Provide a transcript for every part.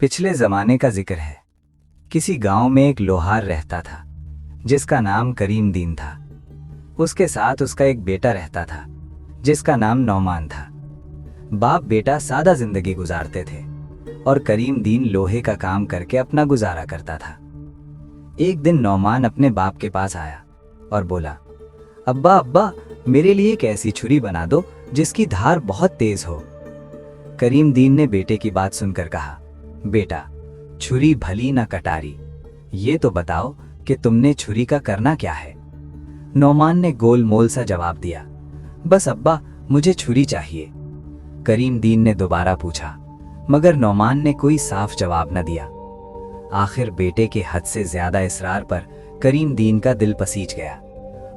पिछले ज़माने का जिक्र है। किसी गांव में एक लोहार रहता था जिसका नाम करीम दीन था। उसके साथ उसका एक बेटा रहता था जिसका नाम नौमान था। बाप बेटा सादा जिंदगी गुजारते थे और करीम दीन लोहे का काम करके अपना गुजारा करता था। एक दिन नौमान अपने बाप के पास आया और बोला, अब्बा अब्बा, मेरे लिए एक ऐसी छुरी बना दो जिसकी धार बहुत तेज हो। करीम दीन ने बेटे की बात सुनकर कहा, बेटा, छुरी भली ना कटारी, ये तो बताओ कि तुमने छुरी का करना क्या है। नौमान ने गोलमोल सा जवाब दिया, बस अब्बा, मुझे छुरी चाहिए। करीम दीन ने दोबारा पूछा, मगर नौमान ने कोई साफ जवाब न दिया। आखिर बेटे के हद से ज्यादा इसरार पर करीम दीन का दिल पसीज गया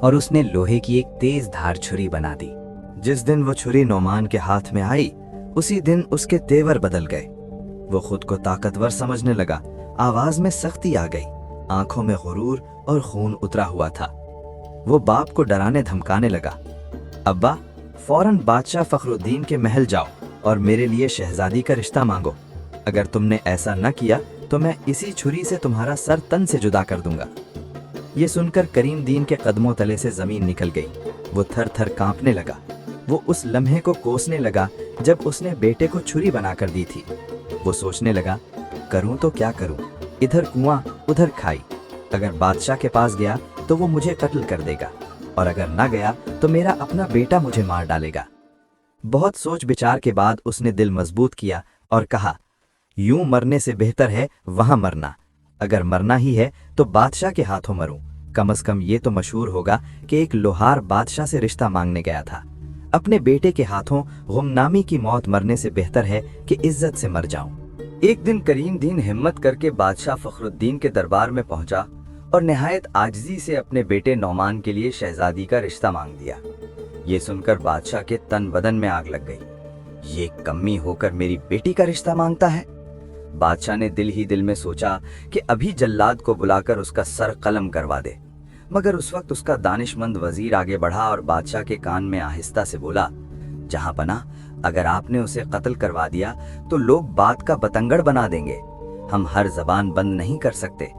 और उसने लोहे की एक तेज धार छुरी बना दी। जिस दिन वो छुरी नौमान के हाथ में आई, उसी दिन उसके तेवर बदल गए। वो खुद को ताकतवर समझने लगा, आवाज में सख्ती आ गई, आंखों में गुरूर और खून उतरा हुआ था। वो बाप को डराने धमकाने लगा, अब्बा, फौरन बादशाह फखरुद्दीन के महल जाओ और मेरे लिए शहजादी का रिश्ता मांगो। अगर तुमने ऐसा न किया तो मैं इसी छुरी से तुम्हारा सर तन से जुदा कर दूंगा। ये सुनकर करीम दीन के कदमों तले से जमीन निकल गई। वो थर थर कांपने लगा। वो उस लम्हे को कोसने लगा जब उसने बेटे को छुरी बनाकर दी थी। वो सोचने लगा, करूं तो क्या करूं, इधर कुआं उधर खाई। अगर बादशाह के पास गया तो वो मुझे कत्ल कर देगा और अगर ना गया तो मेरा अपना बेटा मुझे मार डालेगा। बहुत सोच विचार के बाद उसने दिल मजबूत किया और कहा, यूं मरने से बेहतर है वहां मरना। अगर मरना ही है तो बादशाह के हाथों मरूं। कम से कम ये तो मशहूर होगा कि एक लोहार बादशाह से रिश्ता मांगने गया था। अपने बेटे के हाथों गुमनामी की मौत मरने से बेहतर है कि इज्जत से मर जाऊं। एक दिन करीम दीन हिम्मत करके बादशाह फखरुद्दीन के दरबार में पहुंचा और निहायत आजिजी से अपने बेटे नौमान के लिए शहजादी का रिश्ता मांग दिया। ये सुनकर बादशाह के तन बदन में आग लग गई। ये कमी होकर मेरी बेटी का रिश्ता मांगता है। बादशाह ने दिल ही दिल में सोचा कि अभी जल्लाद को बुलाकर उसका सर कलम करवा दे। मगर उस वक्त उसका दानिशमंद वजीर आगे बढ़ा और बादशाह के कान में आहिस्ता से बोला, जहां पना, अगर आपने उसे कत्ल करवा दिया तो लोग बात का बतंगड़ बना देंगे। हम हर जबान बंद नहीं कर सकते।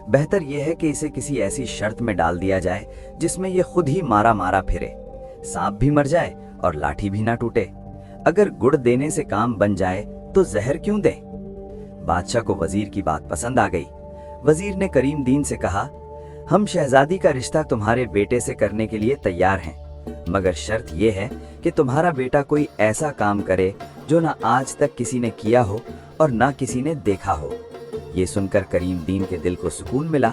बेहतर यह है कि इसे किसी ऐसी शर्त में डाल दिया जाए जिसमें यह खुद ही मारा मारा फिरे, सांप भी मर जाए और लाठी भी ना टूटे। अगर गुड़ देने से काम बन जाए तो जहर क्यों दे। बादशाह को वजीर की बात पसंद आ गई। वजीर ने करीम दीन से कहा, हम शहजादी का रिश्ता तुम्हारे बेटे से करने के लिए तैयार हैं, मगर शर्त यह है कि तुम्हारा बेटा कोई ऐसा काम करे जो ना आज तक किसी ने किया हो और ना किसी ने देखा हो। ये सुनकर करीम दीन के दिल को सुकून मिला।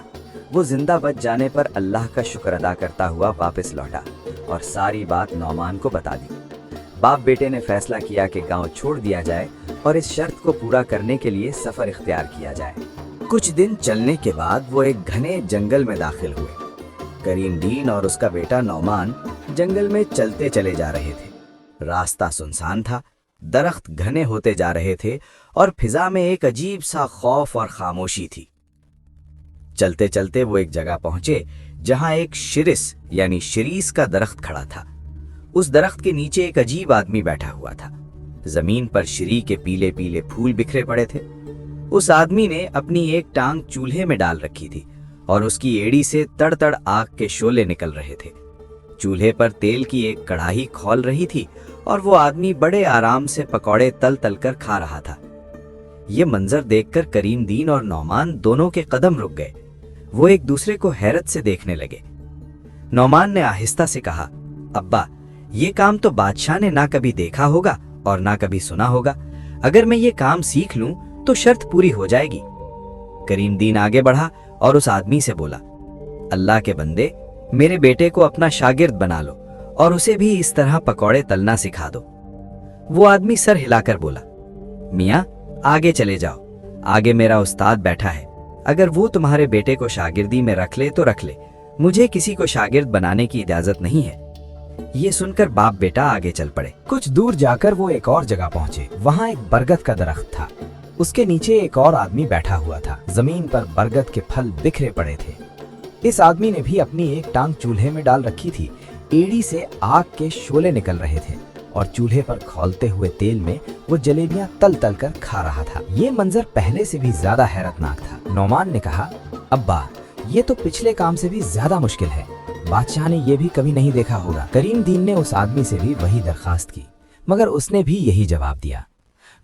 वो जिंदा बच जाने पर अल्लाह का शुक्र अदा करता हुआ वापस लौटा और सारी बात नौमान को बता दी। बाप बेटे ने फैसला किया कि गांव छोड़ दिया जाए और इस शर्त को पूरा करने के लिए सफर इख्तियार किया जाए। कुछ दिन चलने के बाद वो एक घने जंगल में दाखिल हुए। करीम दीन और उसका बेटा नौमान जंगल में चलते चले जा रहे थे। रास्ता सुनसान था, दरख्त घने होते जा रहे थे और फिजा में एक अजीब सा खौफ और खामोशी थी। चलते चलते वो एक जगह पहुंचे जहां एक शिरिस यानी शिरीस का दरख्त खड़ा था। उस दरख्त के नीचे एक अजीब आदमी बैठा हुआ था। जमीन पर शिरी के पीले पीले फूल बिखरे पड़े थे। उस आदमी ने अपनी एक टांग चूल्हे में डाल रखी थी और उसकी एड़ी से तड़तड़ आग के शोले निकल रहे थे। चूल्हे पर तेल की एक कढ़ाई खौल रही थी और वो आदमी बड़े आराम से पकौड़े तल तल कर खा रहा था। ये मंजर देखकर करीम दीन और नौमान दोनों के कदम रुक गए। वो एक दूसरे को हैरत से देखने लगे। नौमान ने आहिस्ता से कहा, अब्बा, ये काम तो बादशाह ने ना कभी देखा होगा और ना कभी सुना होगा। अगर मैं ये काम सीख लूं तो शर्त पूरी हो जाएगी। करीम दीन आगे बढ़ा और उस आदमी से बोला, अल्लाह के बंदे, मेरे बेटे को अपना शागिर्द बना लो और उसे भी इस तरह पकौड़े तलना सिखा दो। वो आदमी सर हिलाकर बोला, मियाँ, आगे चले जाओ, आगे मेरा उस्ताद बैठा है। अगर वो तुम्हारे बेटे को शागिर्दी में रख ले तो रख ले, मुझे किसी को शागिर्द बनाने की इजाजत नहीं है। ये सुनकर बाप बेटा आगे चल पड़े। कुछ दूर जाकर वो एक और जगह पहुंचे। वहां एक बरगद का दरख्त था। उसके नीचे एक और आदमी बैठा हुआ था। जमीन पर बरगद के फल बिखरे पड़े थे। इस आदमी ने भी अपनी एक टांग चूल्हे में डाल रखी थी। एड़ी से आग के शोले निकल रहे थे। और चूल्हे पर खौलते हुए तेल में वो जलेबियां तल तल कर खा रहा था। ये मंजर पहले से भी ज्यादा हैरतनाक था। नौमान ने कहा, अब्बा ये तो पिछले काम से भी ज्यादा मुश्किल है, बादशाह ने ये भी कभी नहीं देखा होगा। करीम दीन ने उस आदमी से भी वही दरखास्त की, मगर उसने भी यही जवाब दिया,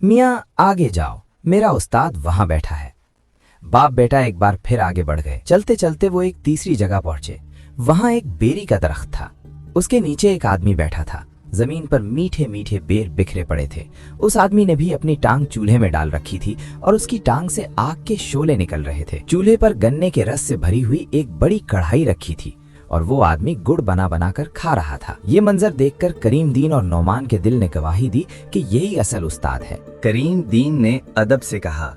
मियाँ आगे जाओ, मेरा उस्ताद वहां बैठा है। बाप बेटा एक बार फिर आगे बढ़ गए। चलते चलते वो एक तीसरी जगह पहुंचे। वहां एक बेरी का दरख्त था, उसके नीचे एक आदमी बैठा था। जमीन पर मीठे मीठे बेर बिखरे पड़े थे। उस आदमी ने भी अपनी टांग चूल्हे में डाल रखी थी और उसकी टांग से आग के शोले निकल रहे थे। चूल्हे पर गन्ने के रस से भरी हुई एक बड़ी कढ़ाई रखी थी और वो आदमी गुड़ बना बना कर खा रहा था। ये मंजर देखकर करीम दीन और नौमान के दिल ने गवाही दी कि यही असल उस्ताद है। करीम दीन ने अदब से कहा,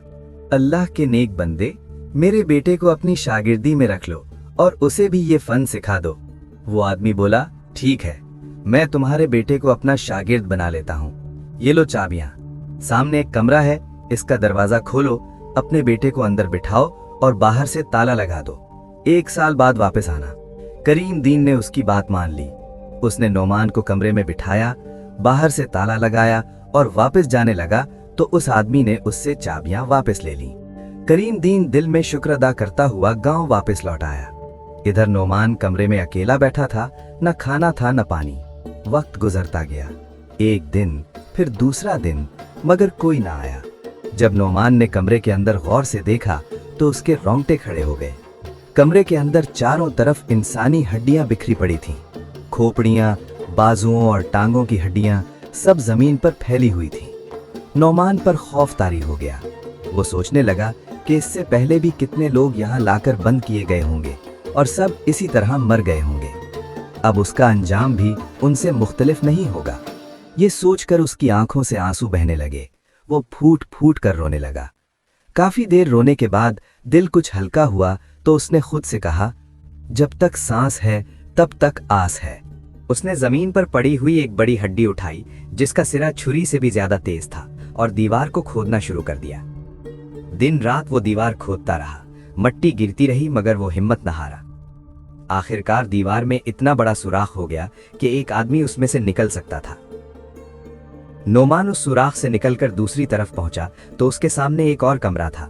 अल्लाह के नेक बंदे, मेरे बेटे को अपनी शागिर्दी में रख लो और उसे भी ये फन सिखा दो। वो आदमी बोला, ठीक है, मैं तुम्हारे बेटे को अपना शागिर्द बना लेता हूँ। ये लो चाबियां, सामने एक कमरा है, इसका दरवाजा खोलो, अपने बेटे को अंदर बिठाओ और बाहर से ताला लगा दो। 1 साल बाद वापस आना। करीम दीन ने उसकी बात मान ली। उसने नौमान को कमरे में बिठाया, बाहर से ताला लगाया और वापस जाने लगा तो उस आदमी ने उससे चाबियां वापस ले ली। करीम दीन दिल में शुक्र अदा करता हुआ गांव वापस लौट आया। इधर नौमान कमरे में अकेला बैठा था, न खाना था न पानी। वक्त गुजरता गया, एक दिन फिर दूसरा दिन, मगर कोई ना आया। जब नौमान ने कमरे के अंदर गौर से देखा तो उसके रोंगटे खड़े हो गए। कमरे के अंदर चारों तरफ इंसानी हड्डियां बिखरी पड़ी थीं। खोपड़ियां, बाजुओं और टांगों की हड्डियां सब जमीन पर फैली हुई थीं। नौमान पर खौफ तारी हो गया। वो सोचने लगा कि इससे पहले भी कितने लोग यहाँ लाकर बंद किए गए होंगे और सब इसी तरह मर गए होंगे। अब उसका अंजाम भी उनसे मुख्तलिफ नहीं होगा। ये सोचकर उसकी आंखों से आंसू बहने लगे। वो फूट फूट कर रोने लगा। काफी देर रोने के बाद दिल कुछ हल्का हुआ तो उसने खुद से कहा, जब तक सांस है तब तक आस है। उसने जमीन पर पड़ी हुई एक बड़ी हड्डी उठाई जिसका सिरा छुरी से भी ज्यादा तेज था और दीवार को खोदना शुरू कर दिया। दिन रात वो दीवार खोदता रहा। मट्टी गिरती रही मगर वो हिम्मत न हारा। आखिरकार दीवार में इतना बड़ा सुराख हो गया कि एक आदमी उसमें से निकल सकता था। नौमान उस सुराख से निकलकर दूसरी तरफ पहुंचा तो उसके सामने एक और कमरा था।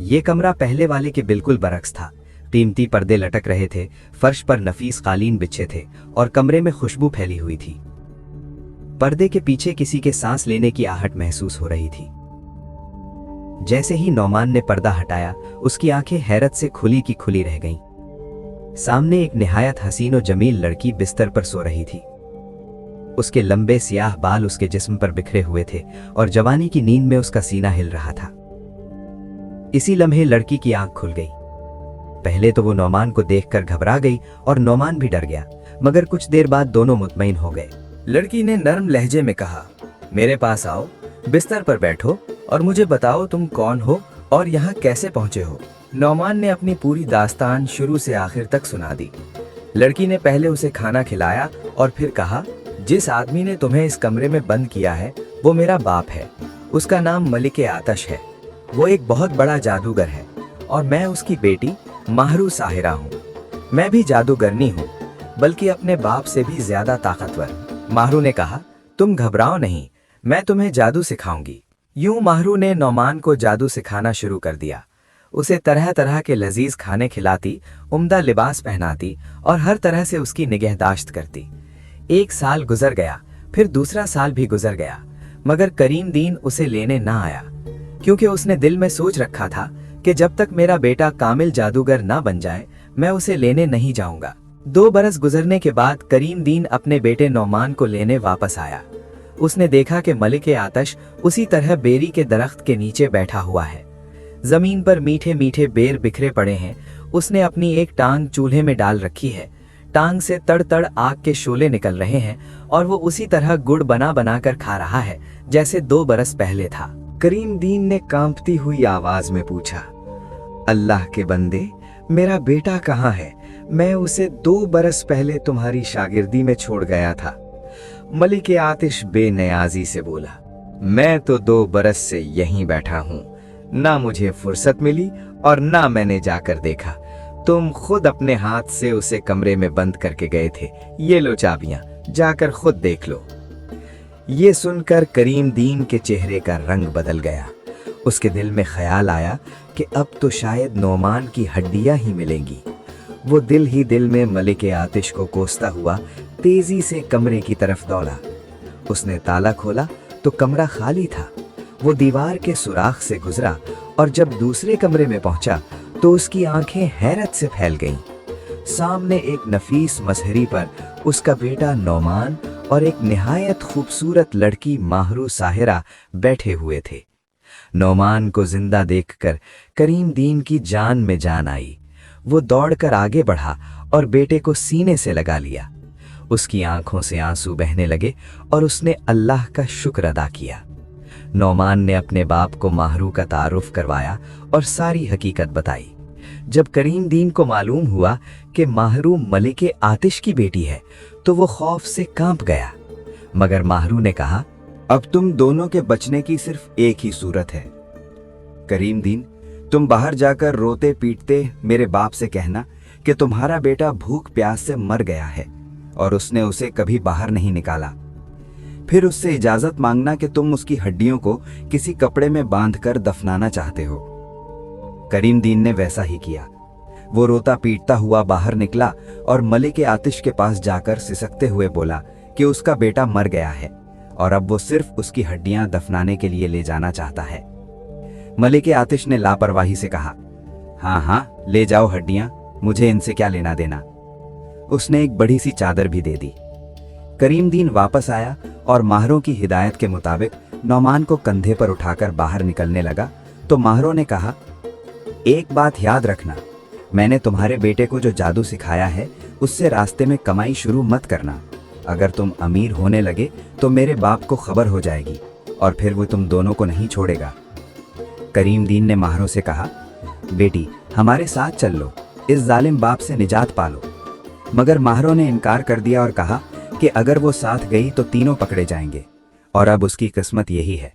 यह कमरा पहले वाले के बिल्कुल बरक्स था। कीमती पर्दे लटक रहे थे, फर्श पर नफीस कालीन बिछे थे और कमरे में खुशबू फैली हुई थी। पर्दे के पीछे किसी के सांस लेने की आहट महसूस हो रही थी। जैसे ही नौमान ने पर्दा हटाया, उसकी आंखें हैरत से खुली की खुली रह गईं। सामने एक निहायत हसीन और जमील लड़की बिस्तर पर सो रही थी। उसके लंबे सियाह बाल उसके जिस्म पर बिखरे हुए थे और जवानी की नींद में उसका सीना हिल रहा था। इसी लम्हे लड़की की आंख खुल गई। पहले तो वो नौमान को देखकर घबरा गई और नौमान भी डर गया, मगर कुछ देर बाद दोनों मुतमईन हो गए। लड़की ने नर्म लहजे में कहा, मेरे पास आओ, बिस्तर पर बैठो और मुझे बताओ तुम कौन हो और यहाँ कैसे पहुंचे हो। नौमान ने अपनी पूरी दास्तान शुरू से आखिर तक सुना दी। लड़की ने पहले उसे खाना खिलाया और फिर कहा, जिस आदमी ने तुम्हें इस कमरे में बंद किया है वो मेरा बाप है। उसका नाम मलिके आतश है। वो एक बहुत बड़ा जादूगर है और मैं उसकी बेटी माहरू साहिरा हूँ। मैं भी जादूगरनी हूँ, बल्कि अपने बाप से भी ज्यादा ताकतवर। माहरू ने कहा, तुम घबराओ नहीं, मैं तुम्हें जादू सिखाऊंगी। यूं माहरू ने नौमान को जादू सिखाना शुरू कर दिया। उसे तरह तरह के लजीज खाने खिलाती, उम्दा लिबास पहनाती और हर तरह से उसकी निगहदाश्त करती। 1 साल गुजर गया, फिर दूसरा साल भी गुजर गया, मगर करीम दीन उसे लेने ना आया, क्योंकि उसने दिल में सोच रखा था कि जब तक मेरा बेटा कामिल जादूगर ना बन जाए मैं उसे लेने नहीं जाऊंगा। 2 बरस गुजरने के बाद करीम दीन अपने बेटे नौमान को लेने वापस आया। उसने देखा कि मलिके आतश उसी तरह बेरी के दरख्त के नीचे बैठा हुआ है। जमीन पर मीठे मीठे बेर बिखरे पड़े हैं। उसने अपनी एक टांग चूल्हे में डाल रखी है। टांग से तड़ तड़ आग के शोले निकल रहे हैं और वो उसी तरह गुड़ बना बना कर खा रहा है जैसे 2 बरस पहले था। करीम दीन ने कांपती हुई आवाज में पूछा, अल्लाह के बंदे, मेरा बेटा कहाँ है? मैं उसे 2 बरस पहले तुम्हारी शागिर्दी में छोड़ गया था। मलिके आतिश बेनियाजी से बोला, मैं तो 2 बरस से यहीं बैठा हूँ, ना मुझे फुर्सत मिली और ना मैंने जाकर देखा। तुम खुद अपने हाथ से उसे कमरे में बंद करके गए थे। ये लो चाबियां, जाकर खुद देख लो। ये सुनकर करीम दीन के चेहरे का रंग बदल गया। उसके दिल में ख्याल आया कि अब तो शायद नोमान की हड्डियां ही मिलेंगी। वो दिल ही दिल में मलिक आतिश को कोसता हुआ तेजी से कमरे की तरफ दौड़ा। उसने ताला खोला तो कमरा खाली था। वो दीवार के सुराख से गुजरा और जब दूसरे कमरे में पहुंचा तो उसकी आंखें हैरत से फैल गईं। सामने एक नफीस मसहरी पर उसका बेटा नोमान और एक निहायत खूबसूरत लड़की माहरू साहिरा बैठे हुए थे। नोमान को जिंदा देखकर करीम दीन की जान में जान आई। वो दौड़कर आगे बढ़ा और बेटे को सीने से लगा लिया। उसकी आंखों से आंसू बहने लगे और उसने अल्लाह का शुक्र अदा किया। नोमान ने अपने बाप को माहरू का तारुफ करवाया और सारी हकीकत बताई। जब करीम दीन को मालूम हुआ कि माहरू मलिक आतिश की बेटी है तो वो खौफ से कांप गया, मगर माहरू ने कहा, अब तुम दोनों के बचने की सिर्फ एक ही सूरत है। करीम दीन, तुम बाहर जाकर रोते पीटते मेरे बाप से कहना कि तुम्हारा बेटा भूख प्यास से मर गया है और उसने उसे कभी बाहर नहीं निकाला। फिर उससे इजाजत मांगना कि तुम उसकी हड्डियों को किसी कपड़े में बांधकर दफनाना चाहते हो। करीम दीन ने वैसा ही किया। वो रोता पीटता हुआ बाहर निकला और मलिक आतिश के पास जाकर सिसकते हुए बोला कि उसका बेटा मर गया है और अब वो सिर्फ उसकी हड्डियां दफनाने के लिए ले जाना चाहता है। मलिक आतिश ने लापरवाही से कहा, हाँ हाँ ले जाओ हड्डियां, मुझे इनसे क्या लेना देना। उसने एक बड़ी सी चादर भी दे दी। करीम दीन वापस आया और माहरों की हिदायत के मुताबिक नौमान को कंधे पर उठाकर बाहर निकलने लगा तो माहरों ने कहा, एक बात याद रखना, मैंने तुम्हारे बेटे को जो जादू सिखाया है उससे रास्ते में कमाई शुरू मत करना। अगर तुम अमीर होने लगे तो मेरे बाप को खबर हो जाएगी और फिर वो तुम दोनों को नहीं छोड़ेगा। करीम दीन ने माहरों से कहा, बेटी हमारे साथ चल लो, इस जालिम बाप से निजात पालो। मगर माहरों ने इनकार कर दिया और कहा कि अगर वो साथ गई तो तीनों पकड़े जाएंगे और अब उसकी किस्मत यही है।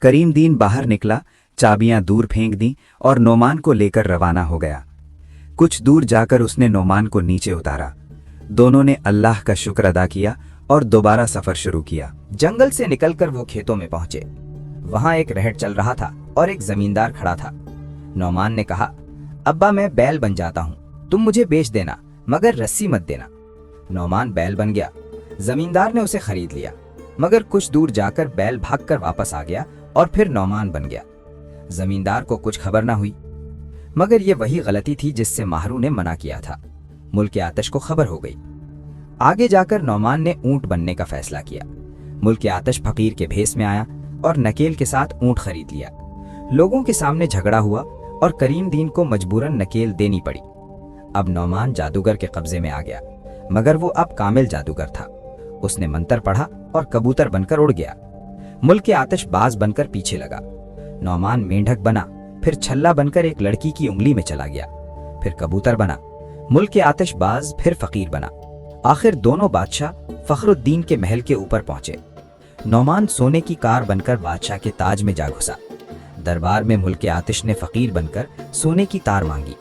करीम दीन बाहर निकला, चाबियां दूर फेंक दी और नोमान को लेकर रवाना हो गया। कुछ दूर जाकर उसने नोमान को नीचे उतारा। दोनों ने अल्लाह का शुक्र अदा किया और दोबारा सफर शुरू किया। जंगल से निकलकर वो खेतों में पहुंचे। वहां एक रहट चल रहा था और एक जमींदार खड़ा था। नौमान ने कहा, अब्बा मैं बैल बन जाता हूँ, तुम मुझे बेच देना मगर रस्सी मत देना। नौमान बैल बन गया। जमींदार ने उसे खरीद लिया, मगर कुछ दूर जाकर बैल भागकर वापस आ गया और फिर नौमान बन गया। जमींदार को कुछ खबर ना हुई, मगर ये वही गलती थी जिससे माहरू ने मना किया था। मुल्क आतिश को खबर हो गई। आगे जाकर नौमान ने ऊंट बनने का फैसला किया। मुल्क आतिश फकीर के भेस में आया और नकेल के साथ ऊंट खरीद लिया। लोगों के सामने झगड़ा हुआ और करीम दीन को मजबूरन नकेल देनी पड़ी। अब नौमान जादूगर के कब्जे में आ गया, मगर वो अब कामिल जादूगर था। उसने मंत्र पढ़ा और कबूतर बनकर उड़ गया। मुल्क आतिश बाज बनकर पीछे लगा। नौमान मेंढक बना, फिर छल्ला बनकर एक लड़की की उंगली में चला गया, फिर कबूतर बना। मुल्क आतिश बाज, फिर फकीर बना। आखिर दोनों बादशाह फखरुद्दीन के महल के ऊपर पहुंचे। नौमान सोने की कार बनकर बादशाह के ताज में जा घुसा। दरबार में मुल्क आतिश ने फकीर बनकर सोने की तार मांगी।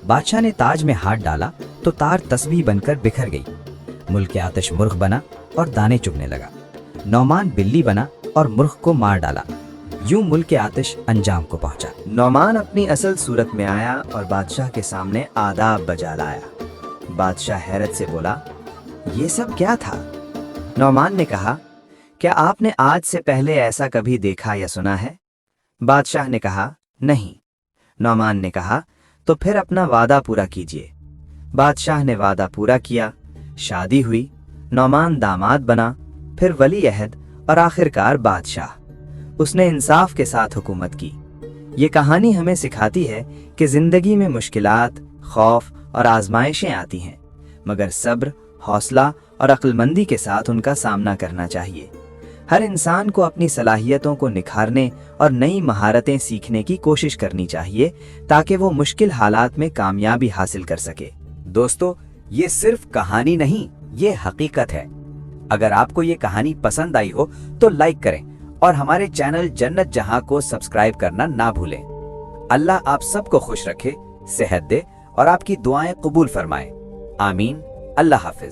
बादशाह ने ताज में हाथ डाला तो तार तस्बीह बनकर बिखर गई। मुल्क आतिश मुर्ख बना और दाने चुगने लगा। नौमान बिल्ली बना और मुर्ख को मार डाला। यूं मुल्क आतिश अंजाम को पहुंचा। नौमान अपनी असल सूरत में आया और बादशाह के सामने आदाब बजा लाया। बादशाह हैरत से बोला, ये सब क्या था? नौमान ने कहा, क्या आपने आज से पहले ऐसा कभी देखा या सुना है? बादशाह ने कहा, नहीं। नौमान ने कहा, तो फिर अपना वादा पूरा कीजिए। बादशाह ने वादा पूरा किया। शादी हुई, नौमान दामाद बना, फिर वली अहद और आखिरकार बादशाह। उसने इंसाफ के साथ हुकूमत की। ये कहानी हमें सिखाती है कि जिंदगी में मुश्किलात, खौफ और आजमाइशें आती हैं, मगर सब्र, हौसला और अक्लमंदी के साथ उनका सामना करना चाहिए। हर इंसान को अपनी सलाहियतों को निखारने और नई महारतें सीखने की कोशिश करनी चाहिए ताकि वो मुश्किल हालात में कामयाबी हासिल कर सके। दोस्तों, ये सिर्फ कहानी नहीं, ये हकीकत है। अगर आपको ये कहानी पसंद आई हो तो लाइक करें और हमारे चैनल जन्नत जहां को सब्सक्राइब करना ना भूलें। अल्लाह आप सबको खुश रखे, सेहत दे और आपकी दुआएं कबूल फरमाए। आमीन। अल्लाह हाफिज।